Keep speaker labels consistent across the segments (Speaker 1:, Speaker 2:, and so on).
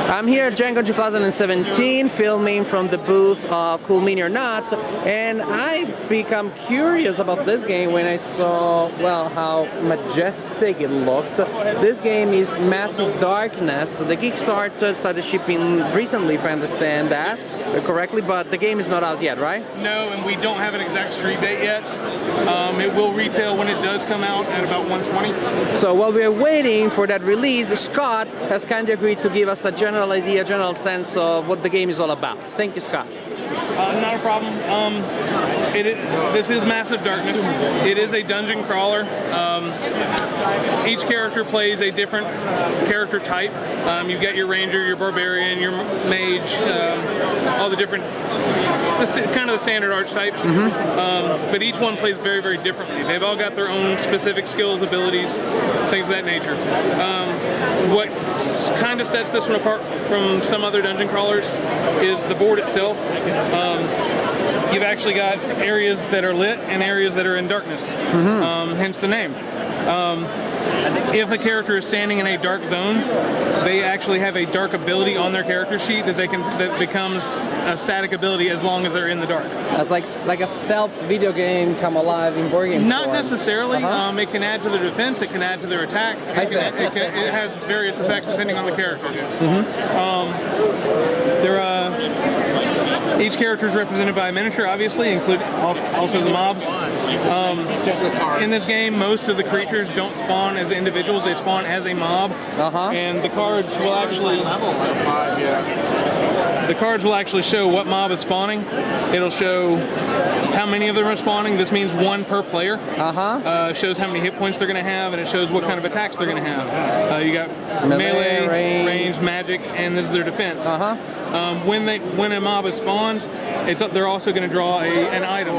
Speaker 1: I'm here at Gen Con 2017 filming from the booth of Cool Mini or Not, and I become curious about this game when I saw, well, how majestic it looked. This game is Massive Darkness. The Kickstarter started shipping recently, if I understand that correctly, but the game is not out yet, right?
Speaker 2: No, and we don't have an exact street date yet. It will retail when it does come out at about 120.
Speaker 1: So while we're waiting for that release, Scott has kindly agreed to give us a general idea, general sense of what the game is all about. Thank you, Scott.
Speaker 2: Not a problem. This is Massive Darkness. It is a dungeon crawler. Each character plays a different character type. You've got your ranger, your barbarian, your mage, all the different, kind of the standard archetypes. But each one plays very, very differently. They've all got their own specific skills, abilities, things of that nature. What kind of sets this one apart from some other dungeon crawlers is the board itself. You've actually got areas that are lit and areas that are in darkness, hence the name. If a character is standing in a dark zone, they actually have a dark ability on their character sheet that becomes a static ability as long as they're in the dark.
Speaker 1: It's like a stealth video game come alive in board game
Speaker 2: Not
Speaker 1: form.
Speaker 2: necessarily. It can add to their defense. It can add to their attack. It has various effects depending on the character. Each character is represented by a miniature, obviously, including also the mobs. In this game, most of the creatures don't spawn as individuals; they spawn as a mob. And the cards will actually show what mob is spawning. It'll show how many of them are spawning. This means one per player. Shows how many hit points they're going to have, and it shows what kind of attacks they're going to have. You got melee, range, magic, and this is their defense. When a mob is spawned, they're also going to draw an item.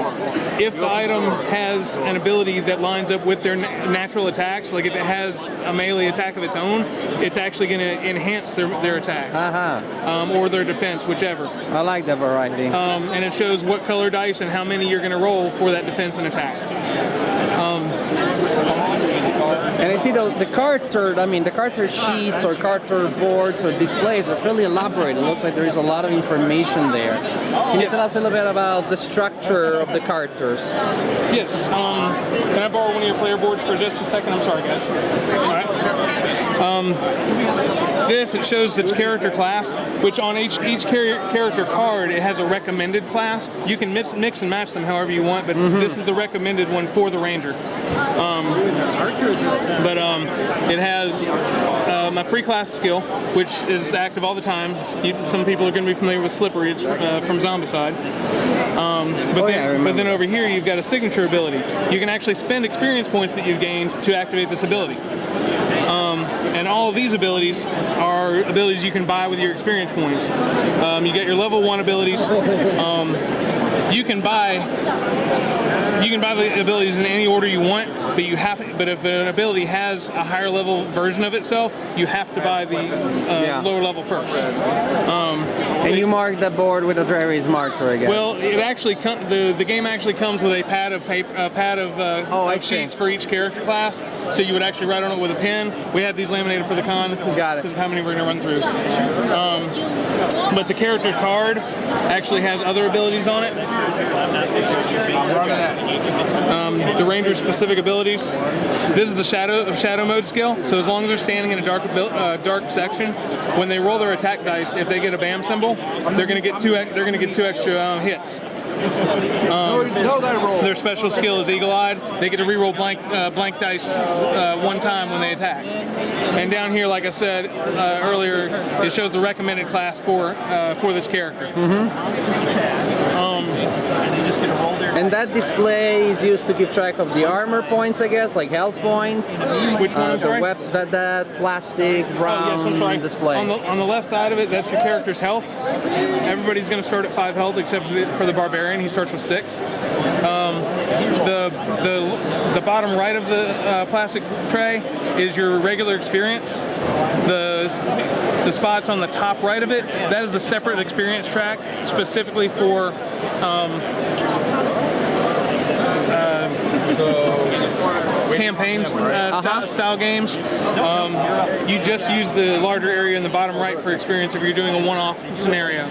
Speaker 2: If the item has an ability that lines up with their natural attacks, like if it has a melee attack of its own, it's actually going to enhance their attack or their defense, whichever.
Speaker 1: I like that variety.
Speaker 2: And it shows what color dice and how many you're going to roll for that defense and attack.
Speaker 1: And I see the character sheets or character boards or displays are really elaborate. It looks like there is a lot of information there. Can you tell us a little bit about the structure of the characters?
Speaker 2: Yes. Can I borrow one of your player boards for just a second? I'm sorry, guys. All right. It shows the character class, which on each character card, it has a recommended class. You can mix and match them however you want, but this is the recommended one for the ranger. It has my free class skill, which is active all the time. Some people are going to be familiar with Slippery. It's from Zombicide. But then over here, you've got a signature ability. You can actually spend experience points that you've gained to activate this ability. And all of these abilities are abilities you can buy with your experience points. You get your level 1 abilities. You can buy the abilities in any order you want, but if an ability has a higher level version of itself, you have to buy the lower level first.
Speaker 1: And you mark the board with a dry erase marker again.
Speaker 2: Well, it actually the game actually comes with a pad of paper, of sheets for each character class. So you would actually write on it with a pen. We had these laminated for the con because of how many we're going to run through. But the character card actually has other abilities on it. The ranger's specific abilities. This is the shadow mode skill. So as long as they're standing in a dark section, when they roll their attack dice, if they get a BAM symbol, they're going to get two extra hits. Their special skill is Eagle-Eyed. They get to reroll blank dice one time when they attack. And down here, like I said earlier, it shows the recommended class for this character.
Speaker 1: And that display is used to keep track of the armor points, I guess, like health points.
Speaker 2: Which one, sorry?
Speaker 1: That plastic brown display.
Speaker 2: On the left side of it, that's your character's health. Everybody's going to start at 5 health except for the barbarian. He starts with 6. The bottom right of the plastic tray is your regular experience. The spots on the top right of it, that is a separate experience track specifically for campaigns style games. You just use the larger area in the bottom right for experience if you're doing a one-off scenario.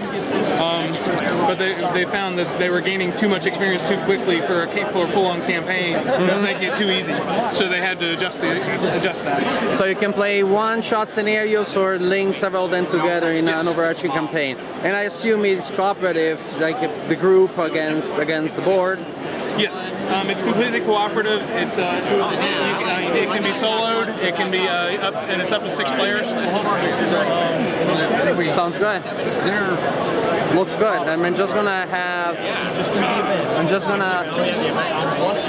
Speaker 2: But they found that they were gaining too much experience too quickly for a full-on campaign. It was making it too easy, so they had to adjust that.
Speaker 1: So you can play one-shot scenarios or link several of them together in an overarching campaign. And I assume it's cooperative, like the group against the board.
Speaker 2: Yes, it's completely cooperative. It's it can be soloed. It can be it's up to 6 players.
Speaker 1: Sounds good. Looks good. I'm just gonna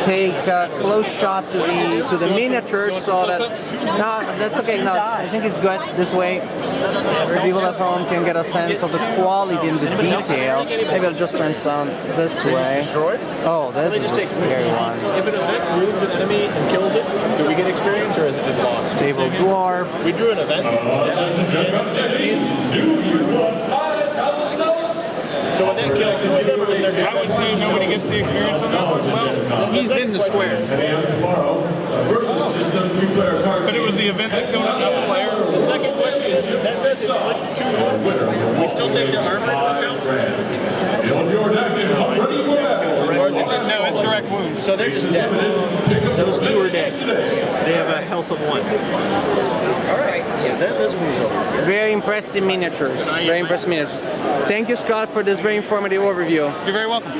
Speaker 1: take a close shot to the miniatures so that no, that's okay. No, I think it's good this way. The people at home can get a sense of the quality and the detail. Maybe I'll just turn some this way. Oh, this is a scary one.
Speaker 3: If an event moves an enemy and kills it, do we get experience or is it just lost?
Speaker 1: Table dwarf.
Speaker 3: We drew an event. So when they kill 2 of them, or is there
Speaker 2: I would say nobody gets the experience on that. Well,
Speaker 3: he's in the squares.
Speaker 2: But it was the event that killed us, not the player.
Speaker 3: The second question is, that says inflict 2 wounds. We still take their armor into account? Or is it just
Speaker 2: No, it's direct wounds.
Speaker 3: So they're just dead. Those 2 are dead. They have a health of 1. Alright, so then those wounds over.
Speaker 1: Very impressive miniatures. Very impressive miniatures. Thank you, Scott, for this very informative overview.
Speaker 2: You're very welcome.